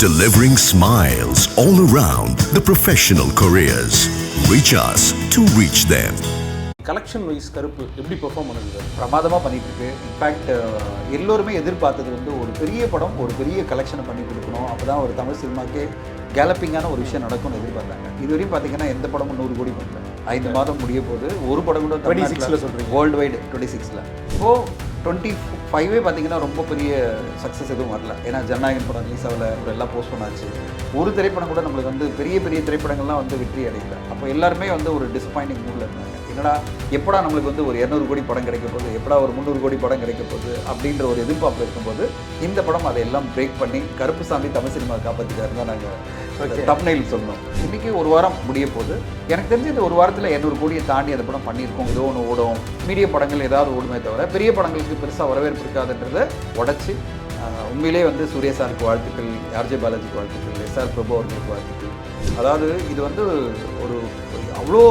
delivering smiles all around the professional careers. Reach us to reach them. Collection wise கருப்பு எப்படி perform பண்ணுது? பிரமாதமாக பண்ணிட்டு இருக்கு. இன்ஃபேக்ட் எல்லோருமே எதிர்பார்த்தது வந்து ஒரு பெரிய படம், ஒரு பெரிய கலெக்ஷனை பண்ணி கொடுக்கணும். அப்போ தான் ஒரு தமிழ் சினிமாக்கே கேலப்பிங்கான ஒரு விஷயம் நடக்கும்னு எதிர்பார்த்தாங்க. இதுவரையும் பார்த்தீங்கன்னா எந்த படமும் 100 கோடி பண்ணல. 5 மாதம் முடிய போது ஒரு படம் கூட 26ல் சொல்கிறீங்க, வேர்ல்டு வைடு 26ல். இப்போது 25 பார்த்தீங்கன்னா ரொம்ப பெரிய சக்ஸஸ் எதுவும் வரல. ஏன்னா ஜனநாயகன் படம் ரிலீஸ் ஆகல, அப்புறம் எல்லாம் போஸ்ட்போன் ஆச்சு. ஒரு திரைப்படம் கூட நம்மளுக்கு வந்து பெரிய பெரிய திரைப்படங்கள்லாம் வந்து வெற்றி அடையல. அப்போ எல்லாருமே வந்து ஒரு டிசப்பாயிண்டிங் மூடில் இருந்தாங்க. என்னடா எப்படா நம்மளுக்கு வந்து ஒரு 200 கோடி படம் கிடைக்க போகுது, எப்படா ஒரு 300 கோடி படம் கிடைக்க போகுது அப்படின்ற ஒரு எதிர்பார்ப்பு இருக்கும்போது இந்த படம் அதையெல்லாம் பிரேக் பண்ணி கருப்புசாமி தமிழ் சினிமா காப்பாற்றிட்டாரு தான் நாங்கள் தம்ப்நெயில் சொன்னோம். இன்றைக்கி ஒரு வாரம் முடிய போகுது. எனக்கு தெரிஞ்சு இந்த ஒரு வாரத்தில் 200 கோடியை தாண்டி அந்த படம் பண்ணியிருக்கோம். ஏதோ ஒன்று ஓடும், மீடிய படங்கள் ஏதாவது ஓடுமே தவிர பெரிய படங்களுக்கு பெருசாக வரவேற்பு இருக்காதுன்றதை உடச்சி உண்மையிலே வந்து சூர்யா சாருக்கு வாழ்த்துக்கள், ஆர்ஜே பாலாஜிக்கு வாழ்த்துக்கள், எஸ்ஆர் பிரபு அவர்களுக்கு வாழ்த்துக்கள். அதாவது இது வந்து ஒரு அவ்வளோ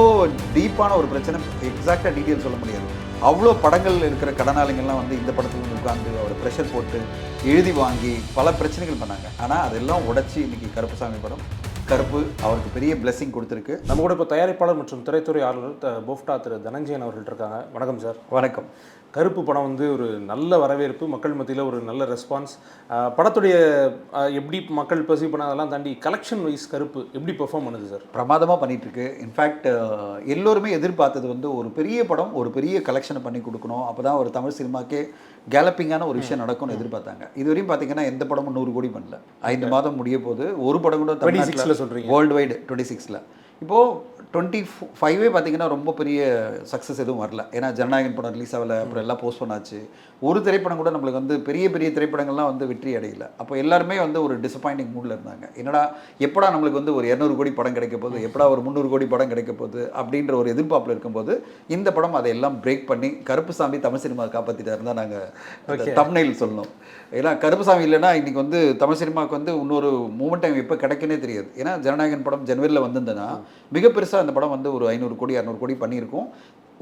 டீப்பான ஒரு பிரச்சனை, எக்ஸாக்டாக டீட்டெயில் சொல்ல முடியாது. அவ்வளோ படங்கள் இருக்கிற கடனாளிகள்லாம் வந்து இந்த படத்தில் உட்காந்து அவர் ப்ரெஷர் போட்டு எழுதி வாங்கி பல பிரச்சனைகள் பண்ணாங்க. ஆனால் அதெல்லாம் உடச்சி இன்றைக்கி கருப்புசாமி படம் கருப்பு அவருக்கு பெரிய பிளெஸிங் கொடுத்துருக்கு. நம்ம கூட இப்போ தயாரிப்பாளர் மற்றும் திரைத்துறை ஆளுநர் போஃப்டா திரு தனஞ்சயன் அவர்கள் இருக்காங்க. வணக்கம் சார். வணக்கம். கருப்பு படம் வந்து ஒரு நல்ல வரவேற்பு, மக்கள் மத்தியில் ஒரு நல்ல ரெஸ்பான்ஸ். படத்துடைய எப்படி மக்கள் பெர்சீவ் பண்ணதெல்லாம் தாண்டி கலெக்ஷன் வைஸ் கருப்பு எப்படி பெர்ஃபார்ம் பண்ணுது சார்? பிரமாதமாக பண்ணிகிட்ருக்கு. இன்ஃபேக்ட் எல்லோருமே எதிர்பார்த்தது வந்து ஒரு பெரிய படம், ஒரு பெரிய கலெக்ஷனை பண்ணி கொடுக்கணும். அப்போ தான் ஒரு தமிழ் சினிமாக்கே கேலப்பிங்கான ஒரு விஷயம் நடக்கும்னு எதிர்பார்த்தாங்க. இதுவரையும் பார்த்தீங்கன்னா எந்த படமும் 100 கோடி பண்ணல. 5 மாதம் முடிய போது ஒரு படம் கூட 26ல் சொல்கிறீங்க, வேர்ல்டு வைடு 26ல். இப்போது 25 பார்த்தீங்கன்னா ரொம்ப பெரிய சக்ஸஸ் எதுவும் வரல. ஏன்னா ஜனநாயகன் படம் ரிலீஸ் ஆகல, அப்புறம் எல்லாம் போஸ்ட்போன் ஆச்சு. ஒரு திரைப்படம் கூட நம்மளுக்கு வந்து பெரிய பெரிய திரைப்படங்கள்லாம் வந்து வெற்றி அடையல. அப்போ எல்லாருமே வந்து ஒரு டிசப்பாயிண்டிங் மூடில் இருந்தாங்க. என்னடா எப்படா நம்மளுக்கு வந்து ஒரு 200 கோடி படம் கிடைக்க போகுது, எப்படா ஒரு 300 கோடி படம் கிடைக்க போகுது அப்படின்ற ஒரு எதிர்பார்ப்பில் இருக்கும்போது இந்த படம் அதையெல்லாம் பிரேக் பண்ணி கருப்புசாமி தமிழ் சினிமா காப்பாற்றிட்டாருன்னு தான் நாங்கள் தம்ப்நெயில் சொன்னோம். ஏன்னா கருப்புசாமி இல்லைன்னா இன்றைக்கி வந்து தமிழ் சினிமாவுக்கு வந்து இன்னொரு மூமெண்ட் டைம் எப்போ கிடைக்குன்னே தெரியாது. ஏன்னா ஜனநாயகன் படம் ஜனவரியில் வந்திருந்தேன்னா மிக பெருசாக அந்த படம் வந்து ஒரு 500 கோடி 200 கோடி பண்ணியிருக்கோம்.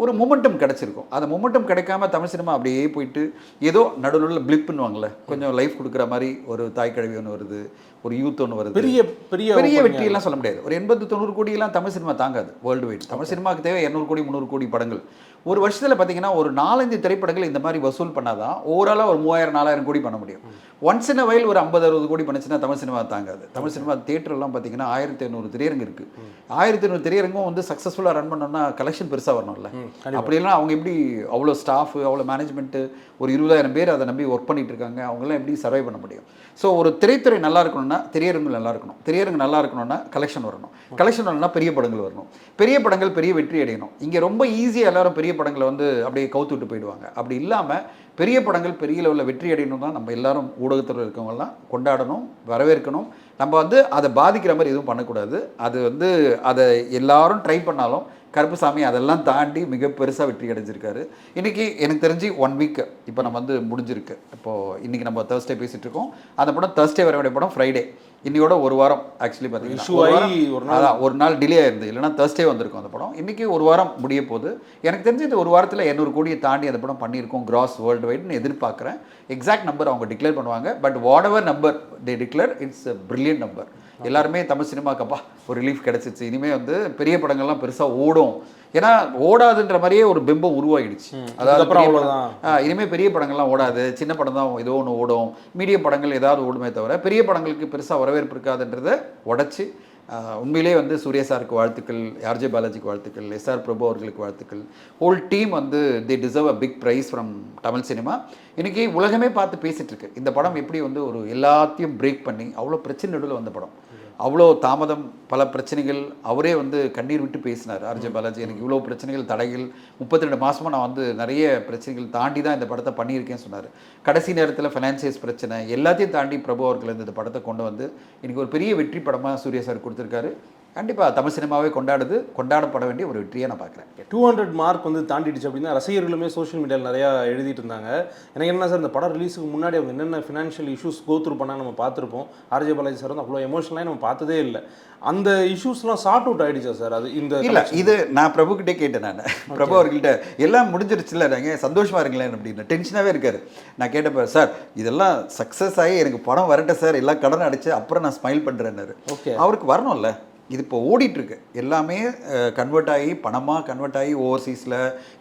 ஒரு மொமெண்டம் கிடச்சிருக்கும். அந்த மொமெண்டம் கிடைக்காம தமிழ் சினிமா அப்படியே போயிட்டு ஏதோ நடுநடுவில் பிளிப் பண்ணுவாங்கள்ல, கொஞ்சம் லைஃப் கொடுக்குற மாதிரி ஒரு தாய் கழவி ஒன்று வருது, ஒரு யூத் ஒன்று வருது. பெரிய பெரிய பெரிய வெற்றியெல்லாம் சொல்ல முடியாது. ஒரு 80-90 கோடியெல்லாம் தமிழ் சினிமா தாங்காது வேர்ல்டு வைட். தமிழ் சினிமாவுக்கு தேவை 200 கோடி 300 கோடி படங்கள். ஒரு வருஷத்தில் பார்த்தீங்கன்னா ஒரு 4-5 திரைப்படங்கள் இந்த மாதிரி வசூல் பண்ணாதான் ஓவராலாக ஒரு 3000-4000 கோடி பண்ண முடியும். ஒன்ஸ் இன் அ வைல் ஒரு 50-60 கோடி பண்ணுச்சுன்னா தமிழ் சினிமா தாங்காது. தமிழ் சினிமா தியேட்டர்லாம் பார்த்தீங்கன்னா 1500 திரையரங்கு இருக்குது. 1500 திரையரங்கும் வந்து சக்ஸஸ்ஃபுல்லாக ரன் பண்ணோம்னா கலெக்ஷன் பெருசாக வரணும்ல. அப்படிலாம் அவங்க எப்படி அவ்வளோ ஸ்டாஃபு, அவ்வளோ மேனேஜ்மெண்ட்டு, ஒரு 20,000 பேர் அதை நம்பி ஒர்க் பண்ணிட்டு இருக்காங்க. அவங்களாம் எப்படி சர்வை பண்ண முடியும்? ஸோ ஒரு திரைத்துறை நல்லா இருக்கணும்னா திரையரங்கு நல்லா இருக்கணும். திரையரங்கு நல்லா இருக்கணும்னா கலெக்ஷன் வரணும். கலெக்ஷன் வரணும்னா பெரிய படங்கள் வரணும். பெரிய படங்கள் பெரிய வெற்றி அடையணும். இங்கே ரொம்ப ஈஸியாக எல்லாரும் பெரிய படங்களை வந்து அப்படியே கவுத்து விட்டு போயிடுவாங்க. அப்படி இல்லாமல் பெரிய படங்கள் பெரிய லெவலில் வெற்றி அடையணும் தான் நம்ம எல்லாரும் ஊடகத்தில் இருக்கவங்கலாம் கொண்டாடணும், வரவேற்கணும். நம்ம வந்து அதை பாதிக்கிற மாதிரி எதுவும் பண்ணக்கூடாது. அது வந்து அதை எல்லாரும் ட்ரை பண்ணாலும் கருப்புசாமி அதெல்லாம் தாண்டி மிக பெருசாக வெற்றி அடைஞ்சிருக்காரு. இன்றைக்கி எனக்கு தெரிஞ்சு 1 வீக் இப்போ நம்ம வந்து முடிஞ்சிருக்கு. இப்போது இன்றைக்கி நம்ம தேர்ஸ்டே பேசிகிட்டு இருக்கோம். அந்த படம் தேர்ஸ்டே வர வேண்டிய படம் ஃப்ரைடே. இன்னையோட ஒரு வாரம் ஆக்சுவலி பார்த்தீங்கன்னா ஒரு நாள் டிலே ஆயிருந்தது. இல்லைனா தேர்ஸ்டே வந்திருக்கும் அந்த படம். இன்றைக்கி ஒரு வாரம் முடிய போகுது. எனக்கு தெரிஞ்சு இந்த ஒரு வாரத்தில் 200 கோடியை தாண்டி அந்த படம் பண்ணியிருக்கோம் கிராஸ் வேர்ல்டு வைடுன்னு எதிர்பார்க்குறேன். எக்ஸாக்ட் நம்பர் அவங்க டிக்ளேர் பண்ணுவாங்க. But what ever number they declare, it's a brilliant number. எல்லாருமே தமிழ் சினிமாக்கப்பா ஒரு ரிலீஃப் கிடச்சிச்சு, இனிமேல் வந்து பெரிய படங்கள்லாம் பெருசாக ஓடும். ஏன்னா ஓடாதுன்ற மாதிரியே ஒரு பிம்பம் உருவாகிடுச்சு. அதாவது இனிமேல் பெரிய படங்கள்லாம் ஓடாது, சின்ன படம் தான் ஏதோ ஒன்று ஓடும், மீடியம் படங்கள் ஏதாவது ஓடுமே தவிர பெரிய படங்களுக்கு பெருசாக வரவேற்பு இருக்காதுன்றதை உடச்சி உண்மையிலே வந்து சூர்யா சாருக்கு வாழ்த்துக்கள், ஆர்ஜே பாலாஜிக்கு வாழ்த்துக்கள், எஸ்ஆர் பிரபு அவர்களுக்கு வாழ்த்துக்கள். ஹோல் டீம் வந்து they deserve a big prize from Tamil cinema. இன்றைக்கி உலகமே பார்த்து பேசிகிட்டு இருக்கு இந்த படம் எப்படி வந்து ஒரு எல்லாத்தையும் பிரேக் பண்ணி அவ்வளோ பிரச்சனை நடுவில் வந்த படம். அவ்வளோ தாமதம், பல பிரச்சனைகள், அவரே வந்து கண்ணீர் விட்டு பேசினார் ஆர்ஜே பாலாஜி. எனக்கு இவ்வளோ பிரச்சனைகள், தடைகள், 32 மாதமாக நான் வந்து நிறைய பிரச்சனைகள் தாண்டி தான் இந்த படத்தை பண்ணியிருக்கேன்னு சொன்னார். கடைசி நேரத்தில் ஃபைனான்சியஸ் பிரச்சனை எல்லாத்தையும் தாண்டி பிரபு அவர்கள் இந்த படத்தை கொண்டு வந்து இன்றைக்கி ஒரு பெரிய வெற்றி படமாக சூர்யா சார் கொடுத்துருக்காரு. கண்டிப்பாக தமிழ் சினிமாவே கொண்டாடப்பட வேண்டிய ஒரு வெற்றியை நான் பார்க்குறேன். 200 மார்க் வந்து தாண்டிடுச்சு அப்படின்னா ரசிகர்களுமே சோஷியல் மீடியாவில் நிறையா எழுதிட்டு இருந்தாங்க. எனக்கு என்ன சார், இந்த படம் ரிலீஸுக்கு முன்னாடி அவங்க என்னென்ன ஃபினான்ஷியல் இஷ்யூஸ் கோத்ரூ பண்ணால் நம்ம பார்த்துருப்போம். ஆர்ஜே பாலாஜி சார் வந்து அவ்வளோ எமோஷனலாக நம்ம பார்த்ததே இல்லை. அந்த இஷ்யூஸ்லாம் சார்ட் அவுட் ஆகிடுச்சா சார்? அது இந்த இல்லை, இது நான் பிரபுக்கிட்டே கேட்டேன். நான் பிரபு அவர்கிட்ட எல்லாம் முடிஞ்சிருச்சுல, நாங்கள் சந்தோஷமாக இருங்களேன் அப்படின்னு டென்ஷனாகவே இருக்காரு. நான் கேட்டப்ப, சார் இதெல்லாம் சக்ஸஸ் ஆகி எனக்கு படம் வரட்டும் சார், எல்லாம் கடன் அடிச்சு அப்புறம் நான் ஸ்மைல் பண்ணுறேன்னாரு. ஓகே, அவருக்கு வரணும்ல, இது இப்போ ஓடிட்டுருக்கு எல்லாமே கன்வெர்ட் ஆகி பணமாக கன்வெர்ட் ஆகி ஓவர்சீஸில்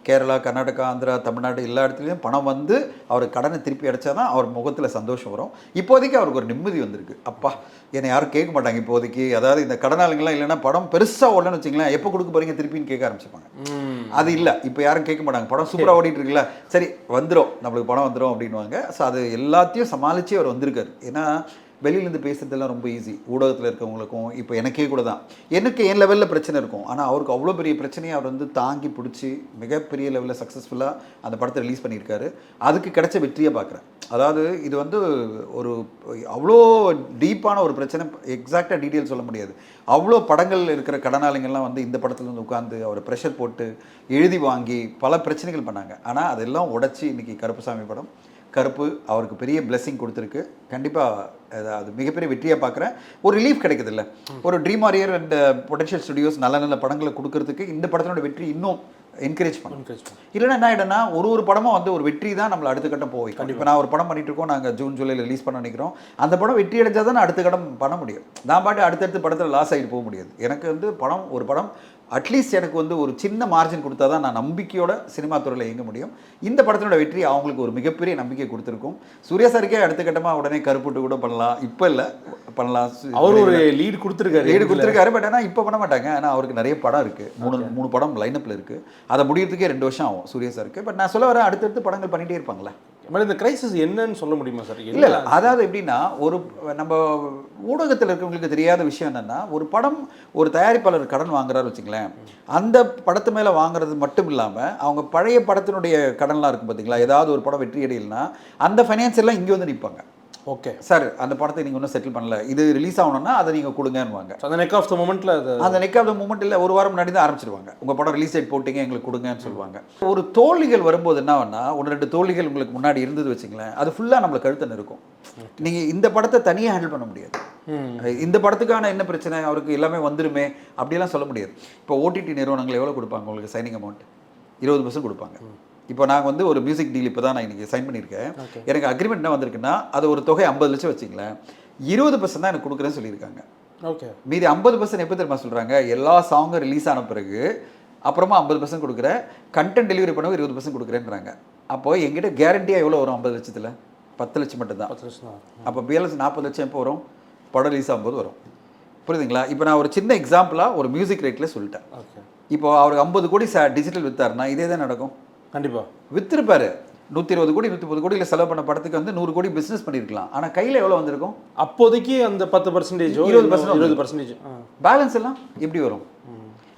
கேரளா, கர்நாடகா, ஆந்திரா, தமிழ்நாடு எல்லா இடத்துலையும் பணம் வந்து அவருக்கு கடனை திருப்பி அடைச்சா தான் அவர் முகத்தில் சந்தோஷம் வரும். இப்போதைக்கு அவருக்கு ஒரு நிம்மதி வந்திருக்கு. அப்பா என்னை யாரும் கேட்க மாட்டாங்க இப்போதைக்கு. அதாவது இந்த கடனாளிங்களாம் இல்லைன்னா படம் பெருசாக ஓடலன்னு வச்சிங்களேன், எப்போ கொடுக்க போகிறீங்க திருப்பின்னு கேட்க ஆரம்பிச்சுப்பாங்க. அது இல்லை, இப்போ யாரும் கேட்க மாட்டாங்க. படம் சூப்பராக ஓடிட்டு இருக்குல்ல, சரி வந்துடும், நம்மளுக்கு படம் வந்துடும் அப்படின்வாங்க. ஸோ அது எல்லாத்தையும் சமாளித்து அவர் வந்திருக்காரு. ஏன்னா வெளியிலேருந்து பேசுறதெல்லாம் ரொம்ப ஈஸி. ஊடகத்தில் இருக்கவங்களுக்கும் இப்போ எனக்கே கூட தான், எனக்கு என் லெவலில் பிரச்சனை இருக்கும். ஆனால் அவருக்கு அவ்வளோ பெரிய பிரச்சனையை அவர் வந்து தாங்கி பிடிச்சி மிகப்பெரிய லெவலில் சக்ஸஸ்ஃபுல்லாக அந்த படத்தை ரிலீஸ் பண்ணியிருக்காரு. அதுக்கு கிடைச்ச வெற்றியை பார்க்குறேன். அதாவது இது வந்து ஒரு அவ்வளோ டீப்பான ஒரு பிரச்சனை, எக்ஸாக்டாக டீட்டெயில் சொல்ல முடியாது. அவ்வளோ படங்கள் இருக்கிற கடனாளிங்கள்லாம் வந்து இந்த படத்தில் வந்து உட்காந்து அவரை ப்ரெஷர் போட்டு எழுதி வாங்கி பல பிரச்சனைகள் பண்ணாங்க. ஆனால் அதெல்லாம் உடச்சி இன்றைக்கி கருப்புசாமி படம், கருப்பு அவருக்கு பெரிய பிளெஸிங் கொடுத்துருக்கு. கண்டிப்பாக அது மிகப்பெரிய வெற்றியாக பார்க்குறேன். ஒரு ரிலீஃப் கிடைக்குது இல்லை, ஒரு Dream Warrior and Potential Studios நல்ல நல்ல படங்களை கொடுக்கறதுக்கு இந்த படத்தினோட வெற்றி இன்னும் என்கரேஜ் பண்ணும். இல்லைன்னா என்ன ஆகிடும்னா ஒரு படமும் வந்து ஒரு வெற்றி தான் நம்மளை அடுத்த கட்டம் போய். இப்போ நான் ஒரு படம் பண்ணிட்டு இருக்கோம், நாங்கள் ஜூன் ஜூலையில் ரிலீஸ் பண்ண நினைக்கிறோம். அந்த படம் வெற்றி அடைஞ்சால் தான் நான் அடுத்த கட்டம் பண்ண முடியும். நான் பாட்டு அடுத்தடுத்து படத்தில் லாஸ் ஆகிட்டு போக முடியாது. எனக்கு வந்து ஒரு படம் அட்லீஸ்ட் எனக்கு வந்து ஒரு சின்ன மார்ஜின் கொடுத்தா தான் நான் நம்பிக்கையோட சினிமா துறையில் இயங்க முடியும். இந்த படத்தினோட வெற்றி அவங்களுக்கு ஒரு மிகப்பெரிய நம்பிக்கை கொடுத்துருக்கும். சூர்யா சாருக்கே அடுத்த கட்டமாக உடனே கருப்புட்டு கூட பண்ணலாம், இப்போ இல்லை பண்ணலாம். அவர் ஒரு லீடு கொடுத்துருக்காரு. பட் ஆனால் இப்போ பண்ண மாட்டாங்க. ஆனால் அவருக்கு நிறைய படம் இருக்குது, மூணு படம் லைனப்பில் இருக்குது. அதை முடியறதுக்கே 2 வருஷம் ஆகும் சூர்யா சாருக்கு. பட் நான் சொல்ல வரேன், அடுத்தடுத்து படங்கள் பண்ணிகிட்டே இருப்பாங்களே. இந்த கிரைசிஸ் என்னன்னு சொல்ல முடியுமா சார்? இல்லை, அதாவது எப்படின்னா நம்ம ஊடகத்தில் இருக்கவங்களுக்கு தெரியாத விஷயம் என்னென்னா, ஒரு படம் ஒரு தயாரிப்பாளர் கடன் வாங்குறாரு வச்சுங்களேன், அந்த படத்து மேலே வாங்குறது மட்டும் இல்லாமல் அவங்க பழைய படத்தினுடைய கடன்லாம் இருக்கும் பார்த்தீங்களா, ஏதாவது ஒரு படம் வெற்றி அடையலைன்னா அந்த ஃபைனான்சியெல்லாம் இங்கே வந்து நிற்பாங்க. ஓகே சார், அந்த படத்தை நீங்கள் இன்னும் செட்டில் பண்ணல, இது ரிலீஸ் ஆகணும்னா அதை நீங்கள் கொடுங்கன்னுவாங்க. அந்த நெக் ஆஃப் த மூமெண்ட்டில் அந்த நெக் ஆஃப் த மூமெண்ட் இல்லை, ஒரு வாரம் முன்னாடி தான் ஆரம்பிச்சிருவாங்க. உங்கள் படம் ரிலீஸ் டேட் போட்டிங்க எங்களுக்கு கொடுங்கன்னு சொல்லுவாங்க. ஒரு தோல்விகள் வரும்போது என்ன வேணா, 1-2 தோல்விகள் உங்களுக்கு முன்னாடி இருந்தது வச்சுங்களேன், அது ஃபுல்லாக நம்மளை கழுத்து இருக்கும். நீங்கள் இந்த படத்தை தனியாக ஹேண்டில் பண்ண முடியாது. இந்த படத்துக்கான என்ன பிரச்சனை, அவருக்கு எல்லாமே வந்துருமே அப்படிலாம் சொல்ல முடியாது. இப்போ ஓடிடி நிறுவனங்கள் எவ்வளோ கொடுப்பாங்க உங்களுக்கு சைனிங் அமௌண்ட்? 20% கொடுப்பாங்க. இப்போ நாங்கள் வந்து ஒரு மியூசிக் டீல் இப்போ தான் நான் இன்றைக்கி சைன் பண்ணியிருக்கேன். எனக்கு அக்ரிமெண்ட் என்ன வந்திருக்குன்னா, அது ஒரு தொகை 50 லட்சம் வச்சிங்களேன், 20% தான் எனக்கு கொடுக்குறேன்னு சொல்லியிருக்காங்க. ஓகே, மீதி 50% எப்போ தெரியுமா சொல்கிறாங்க, எல்லா சாங்கும் ரிலீஸ் ஆன பிறகு அப்புறமா 50% கொடுக்குறேன், கண்டென்ட் டெலிவரி பண்ண 20% கொடுக்குறேன்றாங்க. அப்போது எங்கிட்ட கேரண்டியாக எவ்வளோ வரும்? 50 லட்சத்தில் 10 லட்சம் மட்டும்தான். அப்போ பேலன்ஸ் 40 லட்சம் எப்போ வரும்? படம் ரிலீஸ் ஆகும்போது வரும். புரியுதுங்களா? இப்போ நான் ஒரு சின்ன எக்ஸாம்பிளாக ஒரு மியூசிக் ரேட்டில் சொல்லிட்டேன். இப்போ அவருக்கு 50 கோடி டிஜிட்டல் வித்தாருன்னா இதே தான் நடக்கும். கண்டிப்பாக விற்றுருப்பாரு. 120 கோடி 130 கோடியில் செலவு பண்ண படத்துக்கு வந்து 100 கோடி பிஸ்னஸ் பண்ணியிருக்கலாம். ஆனால் கையில் எவ்வளோ வந்திருக்கும்? அப்போதைக்கு அந்த 10% 20% பேலன்ஸ் எல்லாம் எப்படி வரும்?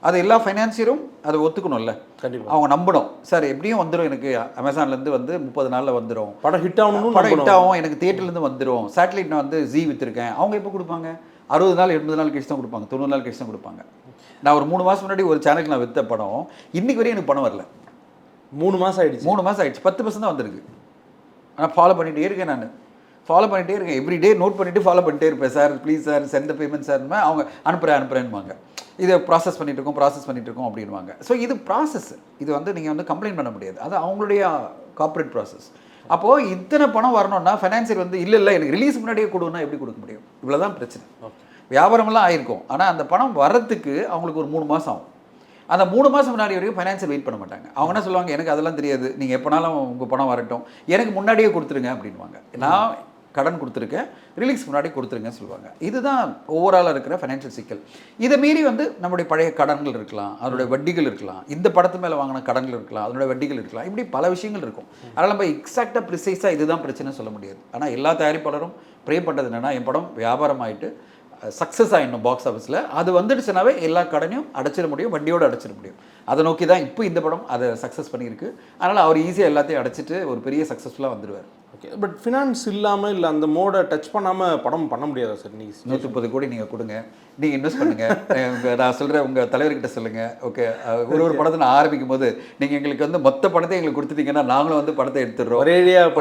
அது எல்லா ஃபைனான்சியரும் அதை ஒத்துக்கணும்ல. கண்டிப்பாக அவங்க நம்பணும். சார் எப்படியும் வந்துடும், எனக்கு அமேசான்லேருந்து வந்து 30 நாளில் வந்துடும், படம் ஹிட் ஆகணும், படம் ஹிட் ஆகும், எனக்கு தியேட்டர்லேருந்து வந்துடும், சேட்டலைட் நான் வந்து ஜி விற்றுருக்கேன். அவங்க எப்போ கொடுப்பாங்க? 60 நாள் 80 நாள் கழிச்சு தான் கொடுப்பாங்க, 90 நாள் கழிச்சு தான் கொடுப்பாங்க. நான் ஒரு 3 மாதம் முன்னாடி ஒரு சேனலுக்கு நான் விற்ற படம் இன்றைக்கு வரையும் எனக்கு பணம் வரல. 3 மாதம் ஆகிடுச்சு. 3 மாதம் ஆகிடுச்சு. 10% தான் வந்திருக்கு. ஆனால் ஃபாலோ பண்ணிகிட்டே இருக்கேன். நான் ஃபாலோ பண்ணிகிட்டே இருக்கேன். எவ்ரிடே நோட் பண்ணிவிட்டு ஃபாலோ பண்ணிட்டே இருப்பேன். Sir please sir send payment சார்னு அவங்க அனுப்புகிறேன்னுவாங்க. இதை ப்ராசஸ் பண்ணிகிட்டு இருக்கோம் அப்படின்வாங்க. ஸோ இது ப்ராசஸ். இது வந்து நீங்கள் வந்து கம்ப்ளைண்ட் பண்ண முடியாது. அது அவங்களுடைய கார்ப்பரேட் ப்ராசஸ். அப்போது இத்தனை பணம் வரணும்னா ஃபைனான்சியர் வந்து இல்லை எனக்கு ரிலீஸ் முன்னாடியே கொடுன்னா எப்படி கொடுக்க முடியும்? இவ்வளோ தான் பிரச்சனை. வியாபாரமெல்லாம் ஆயிருக்கும். ஆனால் அந்த பணம் வரத்துக்கு அவங்களுக்கு ஒரு 3 மாதம் ஆகும். அந்த 3 மாதம் முன்னாடி வரைக்கும் ஃபைனான்சியல் வெயிட் பண்ண மாட்டாங்க. அவங்க என்ன சொல்லுவாங்க, எனக்கு அதெல்லாம் தெரியாது, நீங்கள் எப்போனாலும் உங்கள் பணம் வரட்டும், எனக்கு முன்னாடியே கொடுத்துருங்க அப்படின்வாங்க. நான் கடன் கொடுத்துருக்கேன், ரிலீஸ் முன்னாடி கொடுத்துருங்க சொல்லுவாங்க. இதுதான் ஓவராலாக இருக்கிற ஃபைனான்ஷியல் சிக்கல். இதை மீறி வந்து நம்முடைய பழைய கடன்கள் இருக்கலாம், அதனுடைய வட்டிகள் இருக்கலாம், இந்த படத்து மேலே வாங்கின கடன்கள் இருக்கலாம், அதனுடைய வட்டிகள் இருக்கலாம், இப்படி பல விஷயங்கள் இருக்கும். அதனால் நம்ம எக்ஸாக்டாக ப்ரிசைஸாக இதுதான் பிரச்சனை சொல்ல முடியாது. ஆனால் எல்லா தயாரிப்பாளரும் ப்ரே பண்ணுறது என்னென்னா, என் படம் வியாபாரம் ஆகிட்டு சக்ஸஸ் ஆகிடணும் பாக்ஸ் ஆஃபீஸில். அது வந்துடுச்சுனாவே எல்லா கடனையும் அடைச்சிட முடியும், வட்டியோடு அடைச்சிட முடியும். அதை நோக்கி தான் இப்போ இந்த படம் அதை சக்ஸஸ் பண்ணியிருக்கு. அதனால் அவர் ஈஸியாக எல்லாத்தையும் அடைச்சிட்டு ஒரு பெரிய சக்ஸஸ்ஃபுல்லாக வந்துடுவார். ஓகே, பட் ஃபினான்ஸ் இல்லாமல் இல்லை அந்த மோடை டச் பண்ணாமல் படம் பண்ண முடியாதா சார்? நீங்கள் 130 கோடி நீங்கள் கொடுங்க, நீங்கள் இன்வெஸ்ட் பண்ணுங்கள். நான் சொல்கிறேன், உங்கள் தலைவர்கிட்ட சொல்லுங்கள். ஓகே, ஒரு படத்தை நான் ஆரம்பிக்கும் போது நீங்கள் எங்களுக்கு வந்து மொத்த படத்தை எங்களுக்கு கொடுத்துட்டீங்கன்னா நாங்களும் வந்து படத்தை எடுத்துடுறோம்.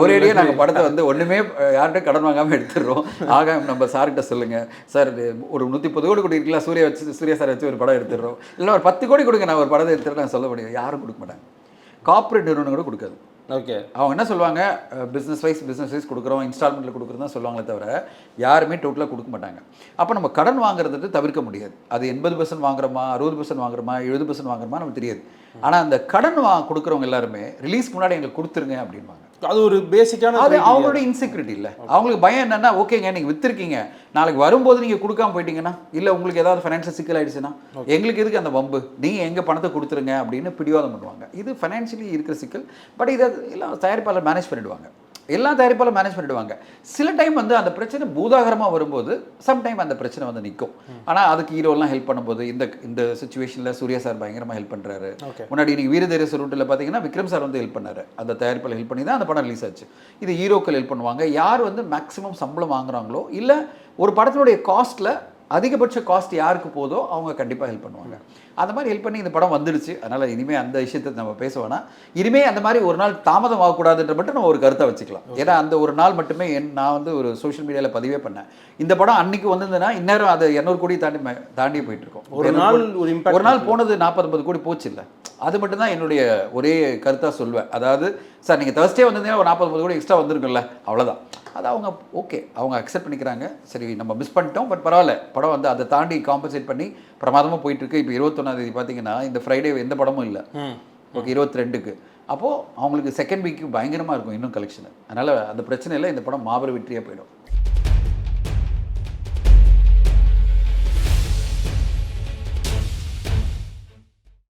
ஒரேடியாக நாங்கள் படத்தை வந்து ஒன்றுமே யார்கிட்ட கடன் வாங்காமல் எடுத்துடுறோம். ஆக நம்ம சார்கிட்ட சொல்லுங்கள், சார் ஒரு 130 கோடி கொடுக்கலாம், சூர்யா சார் வச்சு ஒரு படம் எடுத்துடுறோம், இல்லை ஒரு 10 கோடி கொடுங்க, நான் ஒரு படத்தை எடுத்துடுறேன் நான் சொல்ல முடியும். யாரும் கொடுக்க மாட்டாங்க. கார்ப்பரேட் நிறுவனம் கூட கொடுக்காது. ஓகே, அவங்க என்ன சொல்லுவாங்க, பிஸ்னஸ் வைஸ் கொடுக்குறோம், இன்ஸ்டால்மெண்ட்டில் கொடுக்குறோம் தான் சொல்லுவாங்களே தவிர யாருமே டோட்டலாக கொடுக்க மாட்டாங்க. அப்போ நம்ம கடன் வாங்குறது தவிர்க்க முடியாது. அது 80% வாங்குறோமா, 60% வாங்குறோமா, 70% வாங்குறோமா நமக்கு தெரியாது. ஆனால் அந்த கடன் கொடுக்குறவங்க எல்லாருமே ரிலீஸ்க்கு முன்னாடி எங்களுக்கு கொடுத்துருங்க அப்படின்வாங்க. அது ஒரு பேசிக்கான, அது அவங்களோட இன்செக்யூரிட்டி இல்லை. அவங்களுக்கு பயம் என்னன்னா, ஓகேங்க நீங்கள் விற்றுருக்கீங்க, நாளைக்கு வரும்போது நீங்கள் கொடுக்காம போயிட்டீங்கன்னா, இல்லை உங்களுக்கு ஏதாவது ஃபைனான்ஷியல் சிக்கல் ஆயிடுச்சுன்னா எங்களுக்கு எதுக்கு அந்த வம்பு, நீங்கள் எங்கள் பணத்தை கொடுத்துருங்க அப்படின்னு பிடிவாதம் பண்ணுவாங்க. இது ஃபைனான்ஷியலி இருக்கிற சிக்கல். பட் இதை எல்லாம் தயாரிப்பாளர் மேனேஜ் பண்ணிவிடுவாங்க. எல்லா தயாரிப்பாலும் மேனேஜ் பண்ணிடுவாங்க. சில டைம் வந்து அந்த பிரச்சனை பூதாகரமாக வரும்போது சம்டைம் அந்த பிரச்சனை வந்து நிற்கும். ஆனால் அதுக்கு ஹீரோலாம் ஹெல்ப் பண்ணும்போது இந்த சுச்சுவேஷனில் சூர்யா சார் பயங்கரமாக ஹெல்ப் பண்ணுறாரு. முன்னாடி நீங்கள் வீரதேர சுருட்டில் பார்த்தீங்கன்னா விக்ரம் சார் வந்து ஹெல்ப் பண்ணாரு. அந்த தயாரிப்பாளர் ஹெல்ப் பண்ணி தான் அந்த படம் ரிலீஸ் ஆச்சு. இது ஹீரோக்கள் ஹெல்ப் பண்ணுவாங்க. யார் வந்து மேக்ஸிமம் சம்பளம் வாங்குறாங்களோ, இல்லை ஒரு படத்தினுடைய காஸ்ட்டில் அதிகபட்ச காஸ்ட் யாருக்கு போதோ அவங்க கண்டிப்பாக ஹெல்ப் பண்ணுவாங்க. அந்த மாதிரி ஹெல்ப் பண்ணி இந்த படம் வந்துடுச்சு. அதனால் இனிமேல் அந்த விஷயத்தை நம்ம பேச வேணாம். இனிமேல் அந்த மாதிரி ஒரு நாள் தாமதம் ஆகக்கூடாதுன்ற மட்டும் நம்ம ஒரு கருத்தை வச்சுக்கலாம். ஏன்னா அந்த ஒரு நாள் மட்டுமே நான் வந்து ஒரு சோஷியல் மீடியாவில் பதிவே பண்ணேன். இந்த படம் அன்னைக்கு வந்திருந்ததுன்னா இந்நேரம் அது 200 கோடி தாண்டி போயிட்டு இருக்கோம். ஒரு நாள் போனது 40-50 கோடி போச்சு இல்லை. அது மட்டும்தான் என்னுடைய ஒரே கருத்தாக சொல்வேன். அதாவது சார் நீங்கள் Thursday வந்திருந்தீங்கன்னா ஒரு 40-50 கோடி எக்ஸ்ட்ரா வந்திருக்குல்ல, அவ்வளோதான். அது அவங்க ஓகே, அவங்க அக்செப்ட் பண்ணிக்கிறாங்க. சரி நம்ம மிஸ் பண்ணிட்டோம், பட் பரவாயில்ல, படம் வந்து அதை தாண்டி காம்பன்சேட் பண்ணி பிரமாதமாக போயிட்டுருக்கு. இப்போ 21ஆம் தேதி பார்த்தீங்கன்னா இந்த ஃப்ரைடே எந்த படமும் இல்லை. ஓகே, 22க்கு. அப்போது அவங்களுக்கு செகண்ட் வீக்கு பயங்கரமாக இருக்கும் இன்னும் கலெக்ஷன். அதனால் அந்த பிரச்சனை இல்லை, இந்த படம் மாபெரும் வெற்றியாக போயிடும்.